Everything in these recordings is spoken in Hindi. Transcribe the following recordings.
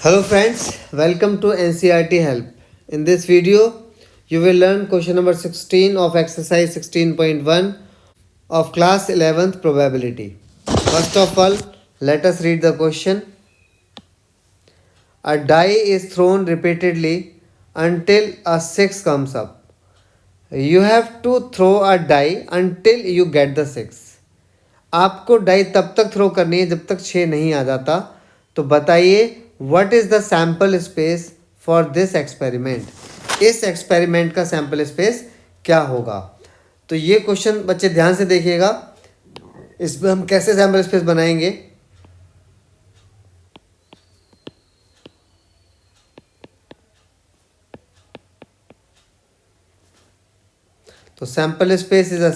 Hello friends, welcome to NCERT Help. In this video, you will learn question number 16 of exercise 16.1 of class 11th probability. First of all, let us read the question. A die is thrown repeatedly until a 6 comes up. You have to throw a die until you get the 6. आपको डाई तब तक थ्रो करनी है जब तक 6 नहीं आ जाता. तो बताइए what is the sample space for this experiment. इस एक्सपेरिमेंट का सैंपल स्पेस क्या होगा. तो ये क्वेश्चन बच्चे ध्यान से देखिएगा. इसमें हम कैसे सैंपल स्पेस बनाएंगे. तो sample space is a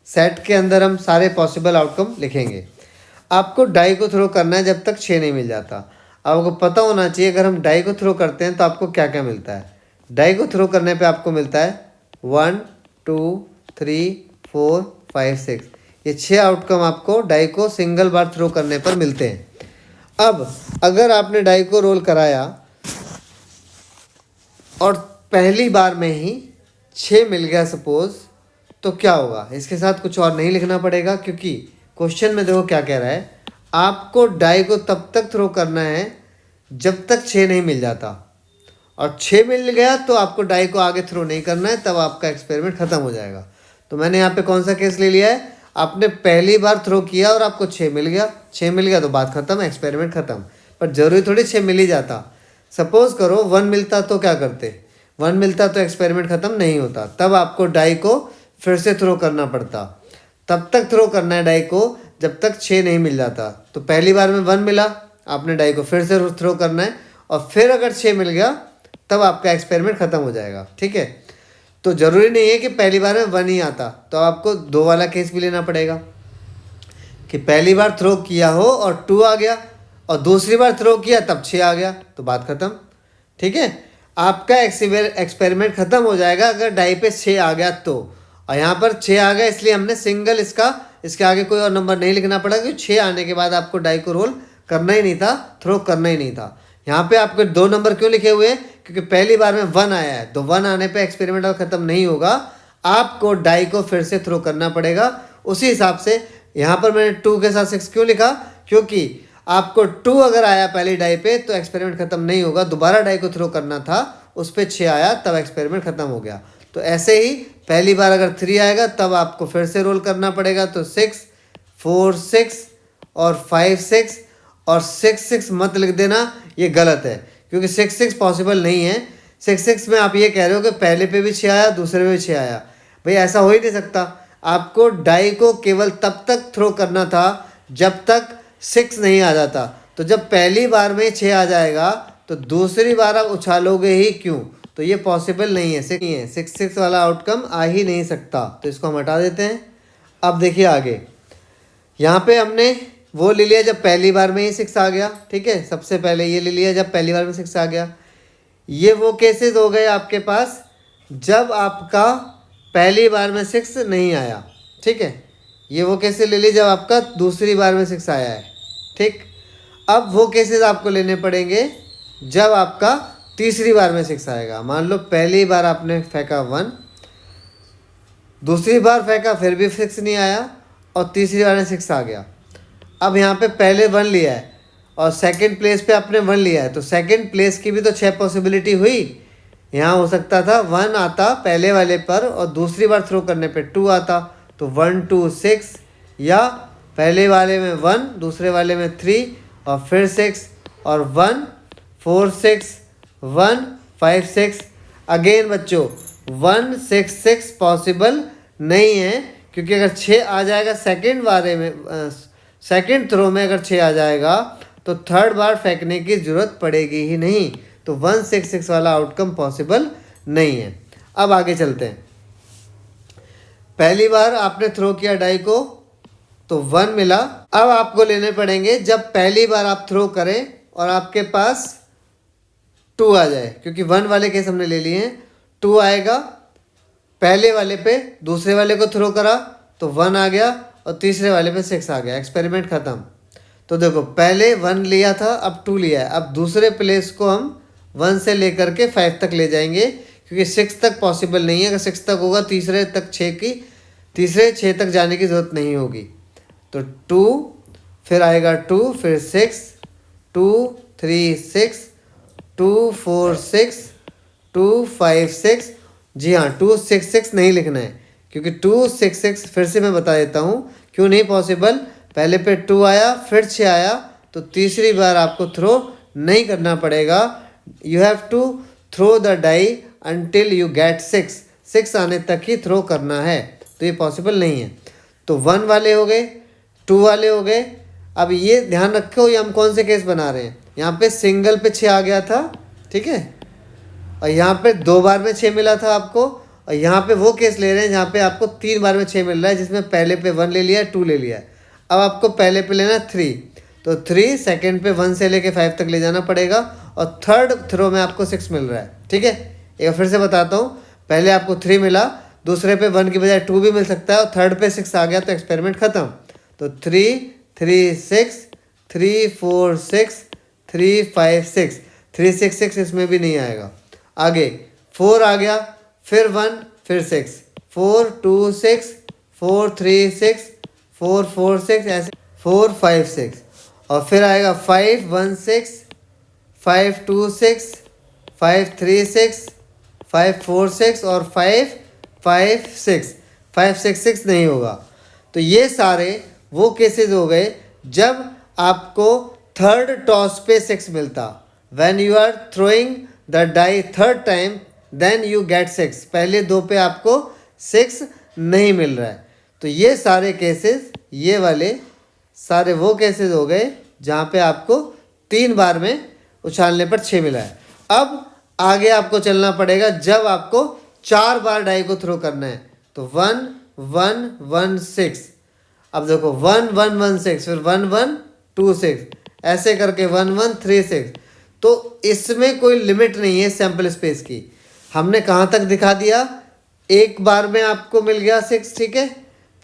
set के अंदर हम सारे पॉसिबल आउटकम लिखेंगे. आपको डाई को थ्रो करना है जब तक 6 नहीं मिल जाता. आपको पता होना चाहिए अगर हम डाई को थ्रो करते हैं तो आपको क्या क्या मिलता है. डाई को थ्रो करने पे आपको मिलता है 1 2 3 4 5 6. ये 6 आउटकम आपको डाई को सिंगल बार थ्रो करने पर मिलते हैं. अब अगर आपने डाई को रोल कराया और पहली बार में ही 6 मिल गया सपोज, तो क्या होगा. इसके साथ कुछ और नहीं लिखना पड़ेगा क्योंकि क्वेश्चन में देखो क्या कह रहा है. आपको डाई को तब तक थ्रो करना है जब तक 6 नहीं मिल जाता, और 6 मिल गया तो आपको डाई को आगे थ्रो नहीं करना है, तब आपका एक्सपेरिमेंट ख़त्म हो जाएगा. तो मैंने यहाँ पे कौन सा केस ले लिया है. आपने पहली बार थ्रो किया और आपको 6 मिल गया. 6 मिल गया तो बात ख़त्म, एक्सपेरिमेंट ख़त्म. पर ज़रूरी थोड़ी 6 मिल ही जाता. सपोज़ करो 1 मिलता तो क्या करते. 1 मिलता तो एक्सपेरिमेंट ख़त्म नहीं होता. तब आपको डाई को फिर से थ्रो करना पड़ता. तब तक थ्रो करना है डाई को जब तक 6 नहीं मिल जाता. तो पहली बार में 1 मिला, आपने डाई को फिर से थ्रो करना है, और फिर अगर 6 मिल गया तब आपका एक्सपेरिमेंट ख़त्म हो जाएगा. ठीक है. तो ज़रूरी नहीं है कि पहली बार में 1 ही आता. तो आपको 2 वाला केस भी लेना पड़ेगा कि पहली बार थ्रो किया हो और 2 आ गया, और दूसरी बार थ्रो किया तब 6 आ गया, तो बात ख़त्म. ठीक है. आपका एक्सपेरिमेंट ख़त्म हो जाएगा अगर डाई पे 6 आ गया तो. और यहाँ पर 6 आ गया इसलिए हमने सिंगल इसके आगे कोई और नंबर नहीं लिखना पड़ा, क्योंकि 6 आने के बाद आपको डाई को रोल करना ही नहीं था, थ्रो करना ही नहीं था. यहाँ पे आपके 2 नंबर क्यों लिखे हुए हैं, क्योंकि पहली बार में 1 आया है. तो 1 आने पे एक्सपेरिमेंट ख़त्म नहीं होगा, आपको डाई को फिर से थ्रो करना पड़ेगा. उसी हिसाब से यहाँ पर मैंने 2 के साथ 6 क्यों लिखा, क्योंकि आपको 2 अगर आया पहली डाई पे तो एक्सपेरिमेंट ख़त्म नहीं होगा, दोबारा डाई को थ्रो करना था, उस पर 6 आया तब एक्सपेरिमेंट ख़त्म हो गया. तो ऐसे ही पहली बार अगर 3 आएगा तब आपको फिर से रोल करना पड़ेगा. तो 6 4 6 और 5 6 और 6 6 मत लिख देना, ये गलत है, क्योंकि 6 6 पॉसिबल नहीं है. 6 6 में आप ये कह रहे हो कि पहले पे भी 6 आया, दूसरे पे भी 6 आया. भाई ऐसा हो ही नहीं सकता. आपको डाई को केवल तब तक थ्रो करना था जब तक 6 नहीं आ जाता. तो जब पहली बार में 6 आ जाएगा तो दूसरी बार आप उछालोगे ही क्यों. तो ये पॉसिबल नहीं है. 6 6 वाला आउटकम आ ही नहीं सकता. तो इसको हम हटा देते हैं. अब देखिए आगे, यहाँ पे हमने वो ले लिया जब पहली बार में ही 6 आ गया. ठीक है. सबसे पहले ये ले लिया जब पहली बार में 6 आ गया. ये वो केसेस हो गए आपके पास जब आपका पहली बार में 6 नहीं आया. ठीक है. ये वो केसेस ले लिए जब आपका दूसरी बार में 6 आया है. ठीक. अब वो केसेस आपको लेने पड़ेंगे जब आपका तीसरी बार में 6 आएगा. मान लो पहली बार आपने फेंका 1, दूसरी बार फेंका फिर भी 6 नहीं आया, और तीसरी बार में 6 आ गया. अब यहाँ पे पहले 1 लिया है और सेकंड प्लेस पे आपने 1 लिया है, तो सेकंड प्लेस की भी तो 6 पॉसिबिलिटी हुई. यहाँ हो सकता था 1 आता पहले वाले पर और दूसरी बार थ्रो करने पे 2 आता, तो 1 2 6, या पहले वाले में 1, दूसरे वाले में 3 और फिर 6, और 1 4 6 1 5 6. अगेन बच्चों 1 6 6 पॉसिबल नहीं है, क्योंकि अगर 6 आ जाएगा सेकंड बारे में, सेकंड थ्रो में अगर 6 आ जाएगा तो थर्ड बार फेंकने की ज़रूरत पड़ेगी ही नहीं. तो 1 6 6 वाला आउटकम पॉसिबल नहीं है. अब आगे चलते हैं. पहली बार आपने थ्रो किया डाई को तो 1 मिला. अब आपको लेने पड़ेंगे जब पहली बार आप थ्रो करें और आपके पास 2 आ जाए, क्योंकि 1 वाले केस हमने ले लिए हैं. 2 आएगा पहले वाले पे, दूसरे वाले को थ्रो करा तो 1 आ गया, और तीसरे वाले पे 6 आ गया. एक्सपेरिमेंट ख़त्म. तो देखो पहले 1 लिया था, अब 2 लिया है। अब दूसरे प्लेस को हम 1 से लेकर के 5 तक ले जाएंगे, क्योंकि 6 तक पॉसिबल नहीं है। अगर 6 तक होगा तीसरे 6 तक जाने की ज़रूरत नहीं होगी। तो 2 फिर आएगा 2, फिर 6, 2 3 6, 2 4 6, 2 5 6। जी हाँ, 2 6 6 नहीं लिखना है, क्योंकि 2 6 6 फिर से मैं बता देता हूँ क्यों नहीं पॉसिबल। पहले पे 2 आया, फिर 6 आया, तो तीसरी बार आपको थ्रो नहीं करना पड़ेगा। You have to throw the die until you get 6। 6 आने तक ही थ्रो करना है, तो ये पॉसिबल नहीं है। तो 1 वाले हो गए, 2 वाले हो गए। अब ये ध्यान रखो, ये हम कौन से केस बना रहे हैं। यहाँ पे सिंगल पे 6 आ गया था, ठीक है, और यहाँ पे 2 बार में 6 मिला था आपको, और यहाँ पे वो केस ले रहे हैं जहाँ पे आपको 3 बार में 6 मिल रहा है, जिसमें पहले पे 1 ले लिया है, 2 ले लिया है। अब आपको पहले पे लेना 3, तो 3 सेकेंड पे 1 से लेके 5 तक ले जाना पड़ेगा, और थर्ड थ्रो में आपको 6 मिल रहा है, ठीक है। एक बार फिर से बताता हूँ, पहले आपको 3 मिला, दूसरे पे 1 की बजाय 2 भी मिल सकता है, और थर्ड पे 6 आ गया तो एक्सपेरिमेंट खत्म। तो 3 3 6, 3 4 6, 3 5 6, 3 6 6 इसमें भी नहीं आएगा। आगे 4 आ गया, फिर 1, फिर 6, 4 2 6, 4 3 6, 4 4 6, ऐसे 4 5 6, और फिर आएगा 5 1 6, 5 2 6, 5 3 6, 5 4 6, और 5 5 6, 5 6 6 नहीं होगा। तो ये सारे वो केसेस हो गए जब आपको थर्ड टॉस पे 6 मिलता। When you are throwing the die third time then you get 6। पहले 2 पे आपको 6 नहीं मिल रहा है। तो ये सारे केसेस, ये वाले सारे वो केसेस हो गए जहाँ पे आपको 3 बार में उछालने पर 6 मिला है। अब आगे आपको चलना पड़ेगा जब आपको 4 बार डाई को थ्रो करना है। तो 1 1 1 6, अब देखो 1 1 1 6, फिर 1 1 2 6, ऐसे करके 1 1 3 6। तो इसमें कोई लिमिट नहीं है सैंपल स्पेस की। हमने कहाँ तक दिखा दिया, एक बार में आपको मिल गया 6, ठीक है।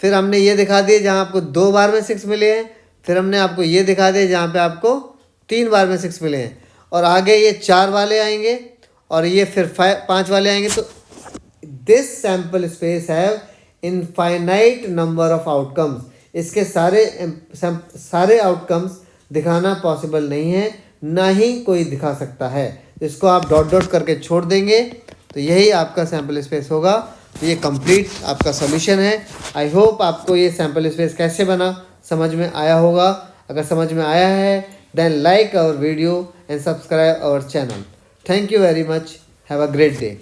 फिर हमने ये दिखा दिया जहाँ आपको 2 बार में 6 मिले हैं। फिर हमने आपको ये दिखा दिया जहाँ पे आपको 3 बार में 6 मिले हैं। और आगे ये 4 वाले आएंगे, और ये फिर 5 वाले आएंगे। तो this sample space have infinite number of outcomes. इसके सारे आउटकम्स दिखाना पॉसिबल नहीं है, ना ही कोई दिखा सकता है। इसको आप डॉट डॉट करके छोड़ देंगे, तो यही आपका सैंपल स्पेस होगा। तो ये कंप्लीट आपका सॉल्यूशन है। आई होप आपको ये सैंपल स्पेस कैसे बना समझ में आया होगा। अगर समझ में आया है then like our video and subscribe our channel. Thank you very much. Have a great day.